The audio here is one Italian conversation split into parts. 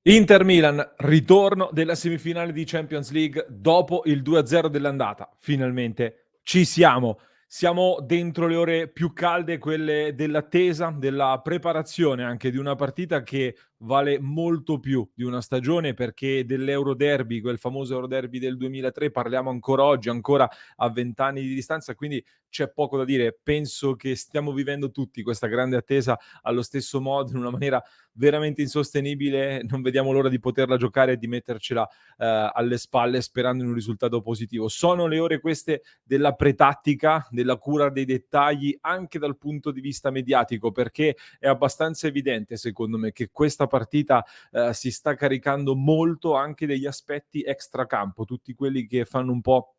Inter-Milan, ritorno della semifinale di Champions League dopo il 2-0 dell'andata. Finalmente ci siamo. Siamo dentro le ore più calde, quelle dell'attesa, della preparazione anche di una partita che vale molto più di una stagione, perché dell'Euroderby, quel famoso Euroderby del 2003, parliamo ancora oggi, ancora a 20 anni di distanza, quindi c'è poco da dire. Penso che stiamo vivendo tutti questa grande attesa allo stesso modo, in una maniera veramente insostenibile. Non vediamo l'ora di poterla giocare e di mettercela alle spalle sperando in un risultato positivo. Sono le ore queste della pretattica, della cura dei dettagli, anche dal punto di vista mediatico, perché è abbastanza evidente secondo me che questa partita si sta caricando molto anche degli aspetti extracampo, tutti quelli che fanno un po'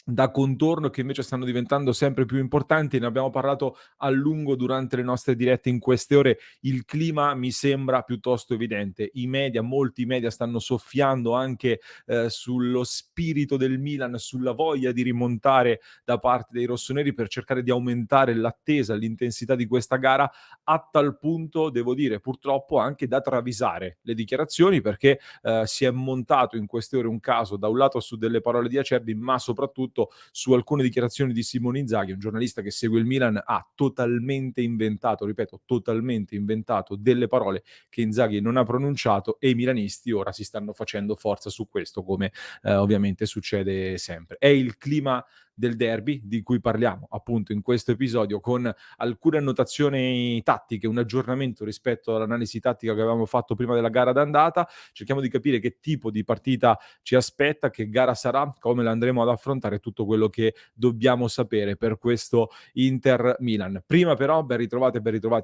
da contorno, che invece stanno diventando sempre più importanti. Ne abbiamo parlato a lungo durante le nostre dirette in queste ore. Il clima mi sembra piuttosto evidente. I media, molti media stanno soffiando anche sullo spirito del Milan, sulla voglia di rimontare da parte dei rossoneri per cercare di aumentare l'attesa, l'intensità di questa gara, a tal punto, devo dire, purtroppo anche da travisare le dichiarazioni, perché si è montato in queste ore un caso, da un lato su delle parole di Acerbi, ma soprattutto su alcune dichiarazioni di Simone Inzaghi, un giornalista che segue il Milan. Ha totalmente inventato, ripeto, totalmente inventato delle parole che Inzaghi non ha pronunciato, e i milanisti ora si stanno facendo forza su questo, come ovviamente succede sempre. È il clima del derby di cui parliamo appunto in questo episodio, con alcune annotazioni tattiche, un aggiornamento rispetto all'analisi tattica che avevamo fatto prima della gara d'andata. Cerchiamo di capire che tipo di partita ci aspetta, che gara sarà, come la andremo ad affrontare, tutto quello che dobbiamo sapere per questo Inter-Milan. Prima però, ben ritrovati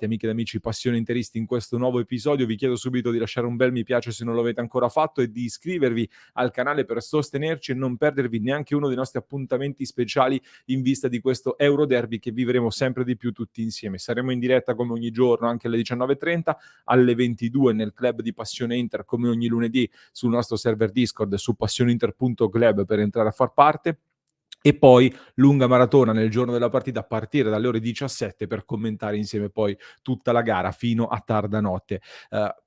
amiche ed amici passioni interisti in questo nuovo episodio. Vi chiedo subito di lasciare un bel mi piace se non lo avete ancora fatto, e di iscrivervi al canale per sostenerci e non perdervi neanche uno dei nostri appuntamenti speciali in vista di questo Euroderby che vivremo sempre di più tutti insieme. Saremo in diretta come ogni giorno anche alle 19:30, alle 22 nel club di Passione Inter come ogni lunedì sul nostro server Discord su passioneinter.club per entrare a far parte, e poi lunga maratona nel giorno della partita a partire dalle ore 17 per commentare insieme poi tutta la gara fino a tarda notte.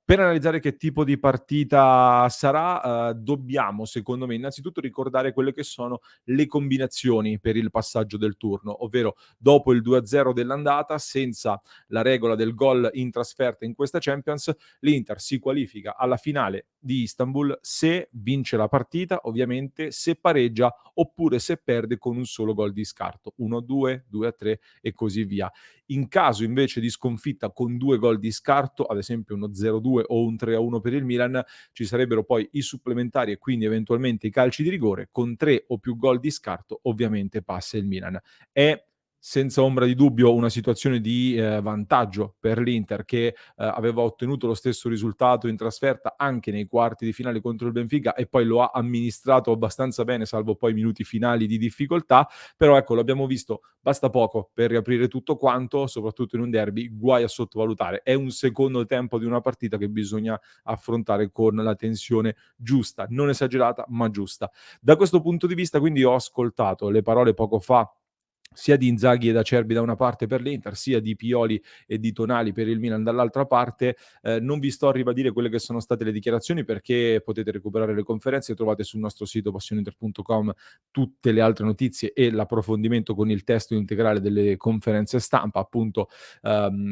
Per analizzare che tipo di partita sarà, dobbiamo secondo me innanzitutto ricordare quelle che sono le combinazioni per il passaggio del turno, ovvero dopo il 2-0 dell'andata, senza la regola del gol in trasferta in questa Champions, l'Inter si qualifica alla finale di Istanbul se vince la partita, ovviamente, se pareggia oppure se perde con un solo gol di scarto, 1-2, 2-3 e così via. In caso invece di sconfitta con 2 gol di scarto, ad esempio uno 0-2 o un 3-1 per il Milan, ci sarebbero poi i supplementari e quindi eventualmente i calci di rigore. Con 3 o più gol di scarto ovviamente passa il Milan. È senza ombra di dubbio una situazione di vantaggio per l'Inter, che aveva ottenuto lo stesso risultato in trasferta anche nei quarti di finale contro il Benfica, e poi lo ha amministrato abbastanza bene, salvo poi minuti finali di difficoltà. Però ecco, l'abbiamo visto, basta poco per riaprire tutto quanto, soprattutto in un derby, guai a sottovalutare. È un secondo tempo di una partita che bisogna affrontare con la tensione giusta, non esagerata ma giusta. Da questo punto di vista quindi ho ascoltato le parole poco fa sia di Inzaghi ed Acerbi da una parte per l'Inter, sia di Pioli e di Tonali per il Milan dall'altra parte. Non vi sto a ribadire quelle che sono state le dichiarazioni, perché potete recuperare le conferenze, trovate sul nostro sito passioninter.com tutte le altre notizie e l'approfondimento con il testo integrale delle conferenze stampa, appunto,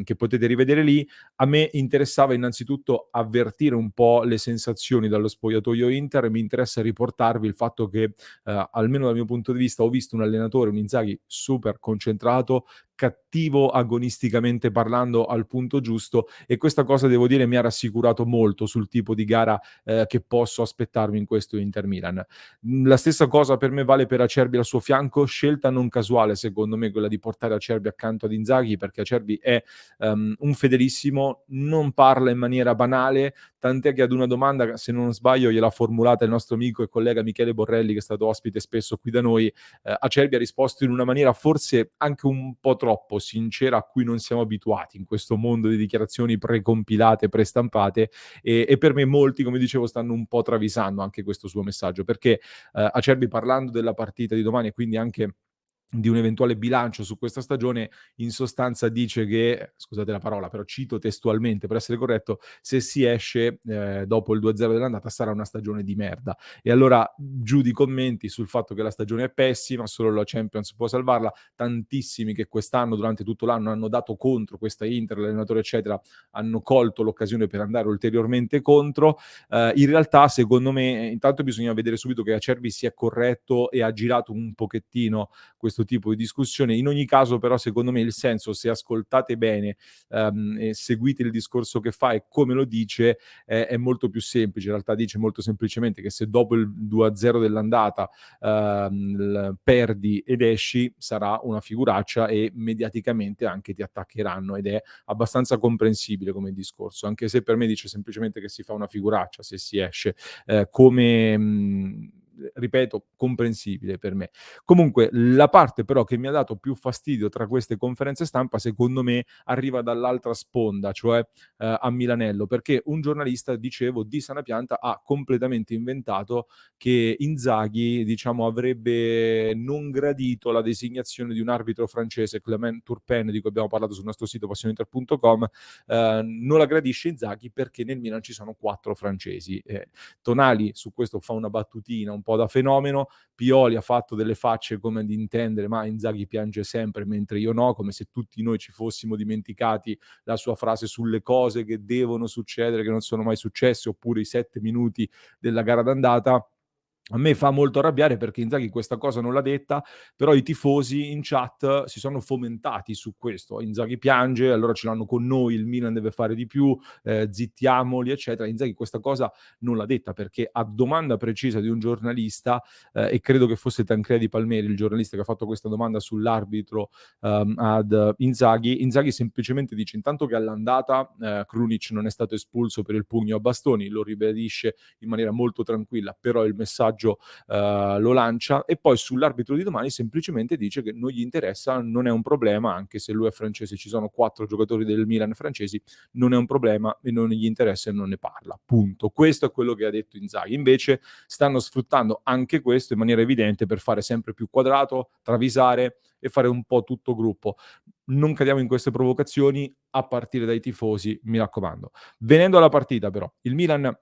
che potete rivedere lì. A me interessava innanzitutto avvertire un po' le sensazioni dallo spogliatoio Inter. Mi interessa riportarvi il fatto che almeno dal mio punto di vista, ho visto un allenatore, un Inzaghi super concentrato, cattivo agonisticamente parlando al punto giusto, e questa cosa devo dire mi ha rassicurato molto sul tipo di gara che posso aspettarmi in questo Inter Milan. La stessa cosa per me vale per Acerbi al suo fianco, scelta non casuale secondo me quella di portare Acerbi accanto ad Inzaghi, perché Acerbi è un fedelissimo, non parla in maniera banale, tant'è che ad una domanda, se non sbaglio, gliel'ha formulata il nostro amico e collega Michele Borrelli, che è stato ospite spesso qui da noi. Acerbi ha risposto in una maniera forse anche un po' troppo sincera, a cui non siamo abituati in questo mondo di dichiarazioni precompilate, prestampate, e per me molti, come dicevo, stanno un po' travisando anche questo suo messaggio, perché Acerbi, parlando della partita di domani e quindi anche di un eventuale bilancio su questa stagione, in sostanza dice che, scusate la parola, però cito testualmente per essere corretto: "Se si esce, dopo il 2-0 dell'andata sarà una stagione di merda". E allora giù di commenti sul fatto che la stagione è pessima, solo la Champions può salvarla, tantissimi che quest'anno, durante tutto l'anno, hanno dato contro questa Inter, l'allenatore eccetera, hanno colto l'occasione per andare ulteriormente contro. In realtà secondo me, intanto bisogna vedere subito che Acerbi si è corretto e ha girato un pochettino questo tipo di discussione. In ogni caso, però, secondo me il senso, se ascoltate bene e seguite il discorso che fa e come lo dice, è molto più semplice. In realtà dice molto semplicemente che se dopo il 2-0 dell'andata perdi ed esci, sarà una figuraccia e mediaticamente anche ti attaccheranno, ed è abbastanza comprensibile come discorso, anche se per me dice semplicemente che si fa una figuraccia se si esce, come ripeto, comprensibile per me. Comunque, la parte però che mi ha dato più fastidio tra queste conferenze stampa, secondo me, arriva dall'altra sponda, cioè a Milanello, perché un giornalista, dicevo, di sana pianta ha completamente inventato che Inzaghi, diciamo, avrebbe non gradito la designazione di un arbitro francese, Clément Turpin, di cui abbiamo parlato sul nostro sito passioninter.com. Non la gradisce Inzaghi perché nel Milan ci sono 4 francesi. Tonali su questo fa una battutina un po' da fenomeno, Pioli ha fatto delle facce come ad intendere: "Ma Inzaghi piange sempre mentre io no", come se tutti noi ci fossimo dimenticati la sua frase sulle cose che devono succedere, che non sono mai successe, oppure i 7 minuti della gara d'andata. A me fa molto arrabbiare perché Inzaghi questa cosa non l'ha detta, però i tifosi in chat si sono fomentati su questo. Inzaghi piange, allora ce l'hanno con noi, il Milan deve fare di più, zittiamoli, eccetera. Inzaghi questa cosa non l'ha detta perché, a domanda precisa di un giornalista, e credo che fosse Tancredi Palmeri il giornalista che ha fatto questa domanda sull'arbitro ad Inzaghi, Inzaghi semplicemente dice intanto che all'andata Krunic non è stato espulso per il pugno a bastoni, lo ribadisce in maniera molto tranquilla, però il messaggio lo lancia, e poi sull'arbitro di domani semplicemente dice che non gli interessa, non è un problema, anche se lui è francese, ci sono 4 giocatori del Milan francesi, non è un problema e non gli interessa e non ne parla. Punto. Questo è quello che ha detto Inzaghi. Invece stanno sfruttando anche questo in maniera evidente per fare sempre più quadrato, travisare e fare un po' tutto gruppo. Non cadiamo in queste provocazioni a partire dai tifosi, mi raccomando. Venendo alla partita però, il Milan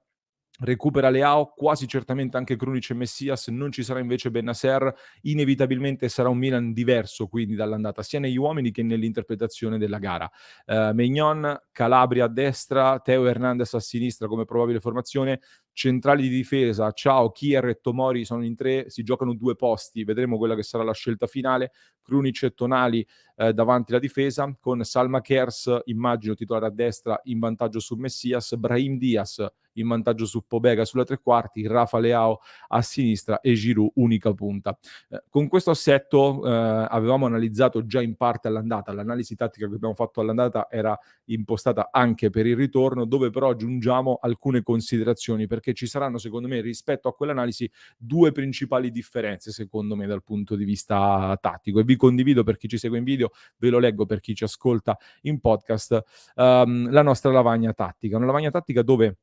recupera Leao, quasi certamente anche Krunic e Messias, non ci sarà invece Bennacer, inevitabilmente sarà un Milan diverso quindi dall'andata, sia negli uomini che nell'interpretazione della gara. Maignan, Calabria a destra, Theo Hernandez a sinistra come probabile formazione, centrali di difesa, Ciao, Kier e Tomori sono in 3, si giocano 2 posti, vedremo quella che sarà la scelta finale, Krunic e Tonali davanti la difesa, con Salma Kers, immagino titolare a destra, in vantaggio su Messias, Brahim Diaz in vantaggio su Pobega sulla tre quarti, Rafa Leao a sinistra e Giroud unica punta. Con questo assetto avevamo analizzato già in parte all'andata, l'analisi tattica che abbiamo fatto all'andata era impostata anche per il ritorno, dove però aggiungiamo alcune considerazioni, perché ci saranno secondo me rispetto a quell'analisi 2 principali differenze secondo me dal punto di vista tattico, e vi condivido per chi ci segue in video, ve lo leggo per chi ci ascolta in podcast, la nostra lavagna tattica. Una lavagna tattica dove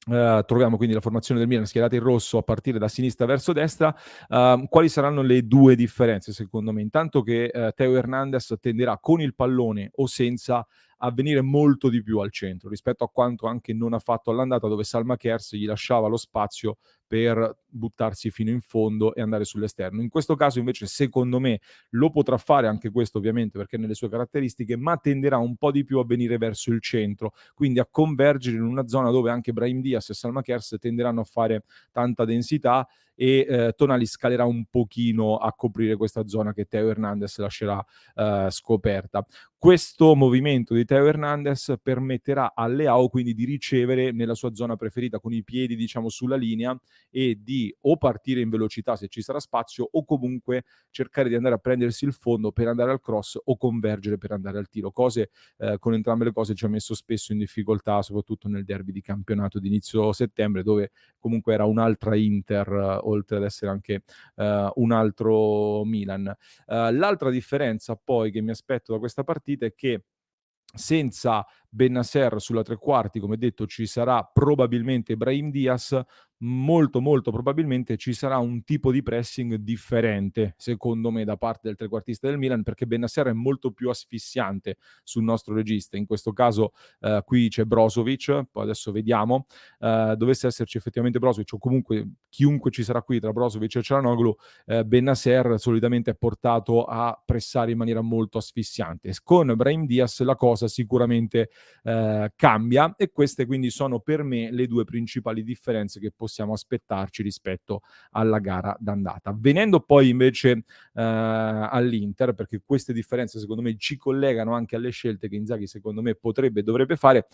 troviamo quindi la formazione del Milan schierata in rosso a partire da sinistra verso destra. Quali saranno le 2 differenze secondo me? Intanto che Theo Hernandez tenderà con il pallone o senza a venire molto di più al centro rispetto a quanto anche non ha fatto all'andata, dove Salma Kers gli lasciava lo spazio per buttarsi fino in fondo e andare sull'esterno. In questo caso invece secondo me lo potrà fare anche questo, ovviamente perché nelle sue caratteristiche, ma tenderà un po' di più a venire verso il centro, quindi a convergere in una zona dove anche Brahim Diaz e Salma Kers tenderanno a fare tanta densità, e Tonali scalerà un pochino a coprire questa zona che Theo Hernandez lascerà scoperta. Questo movimento di Theo Hernandez permetterà a Leao quindi di ricevere nella sua zona preferita con i piedi, diciamo, sulla linea, e di o partire in velocità se ci sarà spazio, o comunque cercare di andare a prendersi il fondo per andare al cross o convergere per andare al tiro, cose con entrambe le cose ci ha messo spesso in difficoltà, soprattutto nel derby di campionato di inizio settembre, dove comunque era un'altra Inter, oltre ad essere anche un altro Milan. L'altra differenza poi che mi aspetto da questa partita è che senza Bennacer sulla tre quarti, come detto, ci sarà probabilmente Brahim Diaz, molto, molto probabilmente ci sarà un tipo di pressing differente, secondo me, da parte del trequartista del Milan, perché Bennacer è molto più asfissiante sul nostro regista. In questo caso, qui c'è Brozovic, poi adesso vediamo. Dovesse esserci effettivamente Brozovic o comunque chiunque ci sarà qui tra Brozovic e Çalhanoğlu, Bennacer solitamente è portato a pressare in maniera molto asfissiante. Con Brahim Diaz la cosa sicuramente cambia, e queste quindi sono per me le due principali differenze che possiamo aspettarci rispetto alla gara d'andata. Venendo poi invece all'Inter, perché queste differenze secondo me ci collegano anche alle scelte che Inzaghi secondo me potrebbe e dovrebbe fare,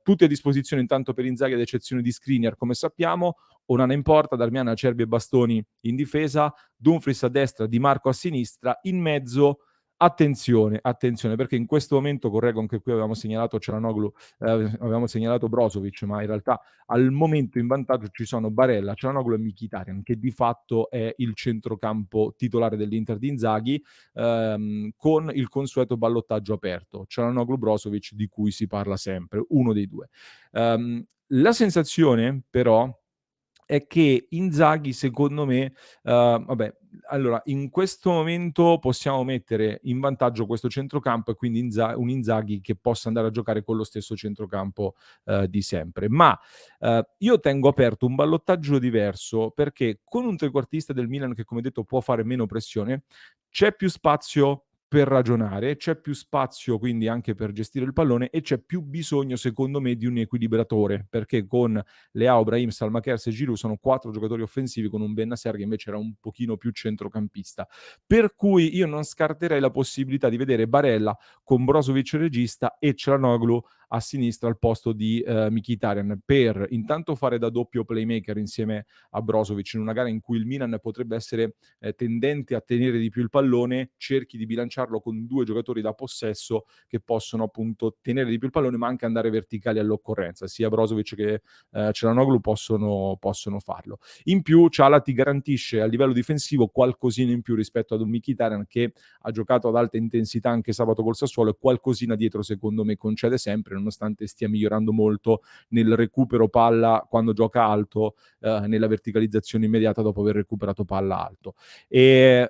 tutte a disposizione intanto per Inzaghi ad eccezione di Skriniar, come sappiamo, Onana in porta, Darmian, Acerbi e Bastoni in difesa, Dumfries a destra, Di Marco a sinistra, in mezzo attenzione, attenzione, perché in questo momento, correggo, anche qui avevamo segnalato Çalhanoğlu, avevamo segnalato Brozovic, ma in realtà al momento in vantaggio ci sono Barella, Çalhanoğlu e Mkhitaryan, che di fatto è il centrocampo titolare dell'Inter di Inzaghi, con il consueto ballottaggio aperto, Çalhanoğlu, Brozovic, di cui si parla sempre, uno dei due. La sensazione però è che Inzaghi secondo me, vabbè, allora in questo momento possiamo mettere in vantaggio questo centrocampo, e quindi un Inzaghi che possa andare a giocare con lo stesso centrocampo di sempre. Ma io tengo aperto un ballottaggio diverso, perché con un trequartista del Milan che, come detto, può fare meno pressione, c'è più spazio per ragionare, c'è più spazio quindi anche per gestire il pallone, e c'è più bisogno secondo me di un equilibratore, perché con Leao, Brahim, Salmakers e Giroud sono 4 giocatori offensivi, con un Bennacer che invece era un pochino più centrocampista. Per cui io non scarterei la possibilità di vedere Barella con Brozovic regista e Çalhanoğlu a sinistra al posto di Mkhitaryan, per intanto fare da doppio playmaker insieme a Brozovic in una gara in cui il Milan potrebbe essere tendente a tenere di più il pallone, cerchi di bilanciarlo con due giocatori da possesso che possono appunto tenere di più il pallone ma anche andare verticali all'occorrenza. Sia Brozovic che Çalhanoğlu possono farlo. In più Çalha ti garantisce a livello difensivo qualcosina in più rispetto ad un Mkhitaryan che ha giocato ad alta intensità anche sabato col Sassuolo, e qualcosina dietro secondo me concede sempre, nonostante stia migliorando molto nel recupero palla quando gioca alto, nella verticalizzazione immediata dopo aver recuperato palla alto. E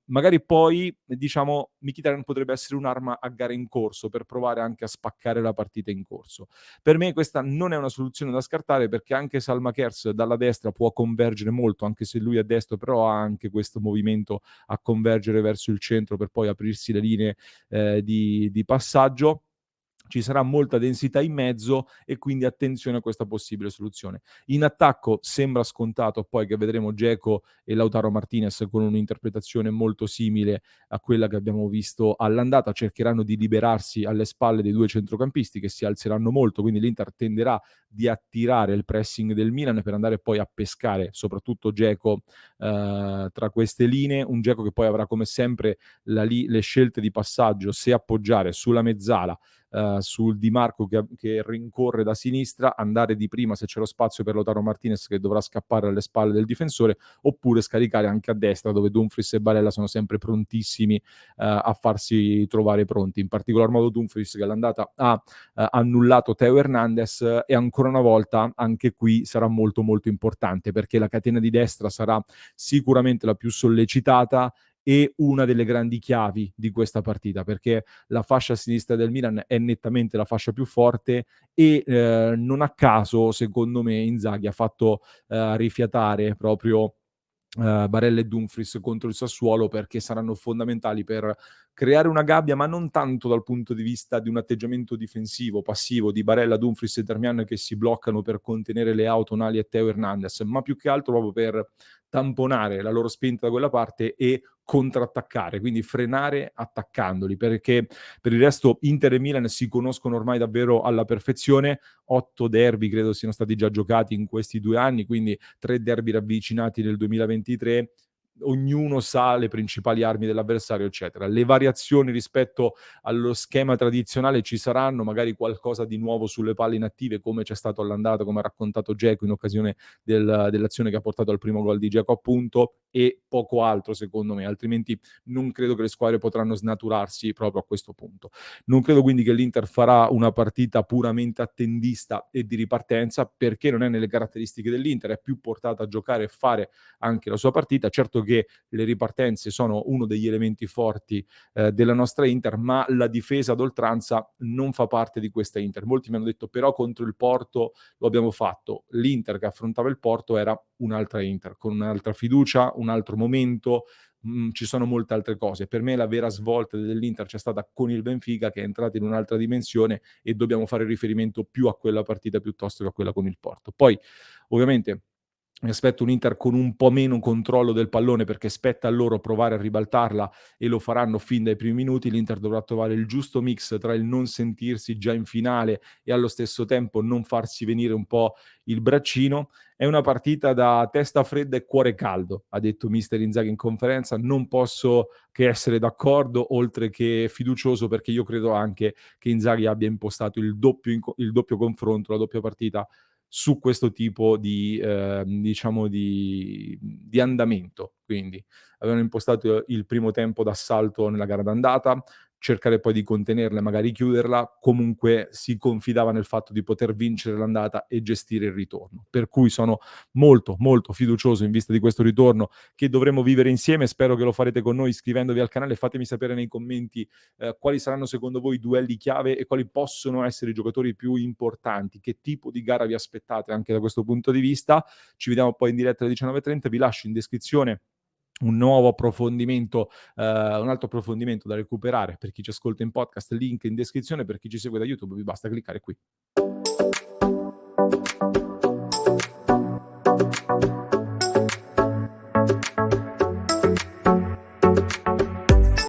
magari poi diciamo Mkhitaryan potrebbe essere un'arma a gara in corso per provare anche a spaccare la partita in corso. Per me questa non è una soluzione da scartare, perché anche Salmakers dalla destra può convergere molto, anche se lui è destro, però ha anche questo movimento a convergere verso il centro per poi aprirsi le linee di passaggio. Ci sarà molta densità in mezzo, e quindi attenzione a questa possibile soluzione. In attacco sembra scontato poi che vedremo Dzeko e Lautaro Martinez con un'interpretazione molto simile a quella che abbiamo visto all'andata, cercheranno di liberarsi alle spalle dei due centrocampisti che si alzeranno molto, quindi l'Inter tenderà di attirare il pressing del Milan per andare poi a pescare soprattutto Dzeko tra queste linee, un Dzeko che poi avrà come sempre le scelte di passaggio, se appoggiare sulla mezzala, sul Di Marco che rincorre da sinistra, andare di prima se c'è lo spazio per Lautaro Martinez che dovrà scappare alle spalle del difensore, oppure scaricare anche a destra dove Dumfries e Barella sono sempre prontissimi a farsi trovare pronti. In particolar modo Dumfries, che all'andata ha annullato Teo Hernandez, e ancora una volta anche qui sarà molto molto importante, perché la catena di destra sarà sicuramente la più sollecitata e una delle grandi chiavi di questa partita, perché la fascia sinistra del Milan è nettamente la fascia più forte, e non a caso secondo me Inzaghi ha fatto rifiatare proprio Barella e Dumfries contro il Sassuolo, perché saranno fondamentali per creare una gabbia, ma non tanto dal punto di vista di un atteggiamento difensivo, passivo di Barella, Dumfries e Darmian che si bloccano per contenere le Tonali e Teo Hernandez, ma più che altro proprio per tamponare la loro spinta da quella parte e contrattaccare, quindi frenare attaccandoli, perché per il resto Inter e Milan si conoscono ormai davvero alla perfezione. 8 derby credo siano stati già giocati in questi 2 anni, quindi 3 derby ravvicinati nel 2023. ognuno sa le principali armi dell'avversario, eccetera. Le variazioni rispetto allo schema tradizionale ci saranno, magari qualcosa di nuovo sulle palle inattive, come c'è stato all'andata, come ha raccontato Dzeko in occasione dell'azione che ha portato al primo gol di Dzeko appunto, e poco altro secondo me, altrimenti non credo che le squadre potranno snaturarsi proprio a questo punto. Non credo quindi che l'Inter farà una partita puramente attendista e di ripartenza, perché non è nelle caratteristiche dell'Inter, è più portata a giocare e fare anche la sua partita. Certo che le ripartenze sono uno degli elementi forti della nostra Inter, ma la difesa ad oltranza non fa parte di questa Inter. Molti mi hanno detto però contro il Porto lo abbiamo fatto. L'Inter che affrontava il Porto era un'altra Inter, con un'altra fiducia, un altro momento, ci sono molte altre cose. Per me la vera svolta dell'Inter c'è stata con il Benfica, che è entrata in un'altra dimensione, e dobbiamo fare riferimento più a quella partita piuttosto che a quella con il Porto. Poi ovviamente mi aspetto un Inter con un po' meno controllo del pallone, perché spetta a loro provare a ribaltarla e lo faranno fin dai primi minuti. L'Inter dovrà trovare il giusto mix tra il non sentirsi già in finale e allo stesso tempo non farsi venire un po' il braccino. È una partita da testa fredda e cuore caldo, ha detto mister Inzaghi in conferenza. Non posso che essere d'accordo, oltre che fiducioso, perché io credo anche che Inzaghi abbia impostato il doppio confronto, la doppia partita su questo tipo di diciamo di andamento. Quindi avevano impostato il primo tempo d'assalto nella gara d'andata, cercare poi di contenerla e magari chiuderla. Comunque si confidava nel fatto di poter vincere l'andata e gestire il ritorno. Per cui sono molto, molto fiducioso in vista di questo ritorno che dovremo vivere insieme. Spero che lo farete con noi iscrivendovi al canale. Fatemi sapere nei commenti quali saranno secondo voi i duelli chiave e quali possono essere i giocatori più importanti, che tipo di gara vi aspettate anche da questo punto di vista. Ci vediamo poi in diretta alle 19:30. Vi lascio in descrizione un nuovo approfondimento, un altro approfondimento da recuperare per chi ci ascolta in podcast, link in descrizione. Per chi ci segue da YouTube vi basta cliccare qui.